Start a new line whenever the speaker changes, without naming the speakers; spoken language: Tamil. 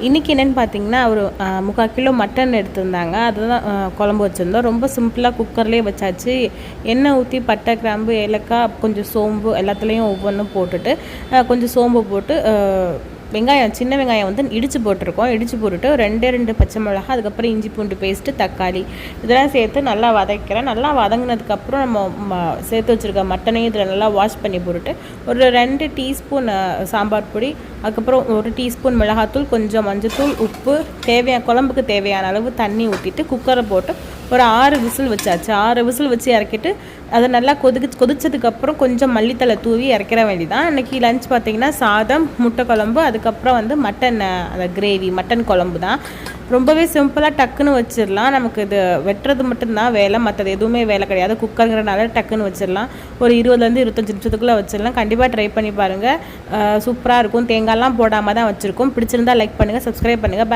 இன்றைக்கி என்னென்னு பார்த்தீங்கன்னா ஒரு 3/4 கிலோ மட்டன் எடுத்திருந்தாங்க. அதுதான் குழம்பு வச்சுருந்தோம். ரொம்ப சிம்பிளாக குக்கர்லேயே வச்சாச்சு. எண்ணெய் ஊற்றி பட்டை, கிராம்பு, ஏலக்காய், கொஞ்சம் சோம்பு எல்லாத்துலேயும் ஒவ்வொன்றும் போட்டுட்டு கொஞ்சம் சோம்பு போட்டு சின்ன வெங்காயம் வந்து இடித்து போட்டிருக்கோம். இடித்து போட்டுட்டு 2 பச்சை மிளகா, அதுக்கப்புறம் இஞ்சி பூண்டு பேஸ்ட்டு, தக்காளி இதெல்லாம் சேர்த்து நல்லா வதக்கிறேன். நல்லா வதங்கினதுக்கப்புறம் நம்ம சேர்த்து வச்சுருக்க மட்டனையும் இதில் நல்லா வாஷ் பண்ணி போட்டுட்டு ஒரு 2 டீஸ்பூன் சாம்பார் பொடி, அதுக்கப்புறம் 1 டீஸ்பூன் மிளகாத்தூள், கொஞ்சம் மஞ்சத்தூள், உப்பு, குழம்புக்கு தேவையான அளவு தண்ணி ஊற்றிட்டு குக்கரை போட்டு ஒரு 6 விசில் வச்சாச்சு. 6 விசில் வச்சு இறக்கிட்டு அதை நல்லா கொதிச்சதுக்கப்புறம் கொஞ்சம் மல்லித்தலை தூவி இறக்கிற வேண்டிதான். அன்றைக்கி லஞ்ச் பார்த்திங்கன்னா சாதம், முட்டை குழம்பு, அதுக்கப்புறம் வந்து மட்டன் அந்த கிரேவி, மட்டன் குழம்பு தான். ரொம்பவே சிம்பிளாக டக்குன்னு வச்சிடலாம். நமக்கு இது வெட்டுறது மட்டும்தான் வேலை, மற்றது எதுவுமே வேலை கிடையாது. குக்கருங்கிறனால டக்குன்னு வச்சிடலாம். ஒரு 20 to 25 நிமிஷத்துக்குள்ளே வச்சிடலாம். கண்டிப்பாக ட்ரை பண்ணி பாருங்கள். சூப்பராக இருக்கும். தேங்காய்லாம் போடாமல் தான் வச்சுருக்கோம். பிடிச்சிருந்தா லைக் பண்ணுங்கள், சப்ஸ்கிரைப் பண்ணுங்கள்.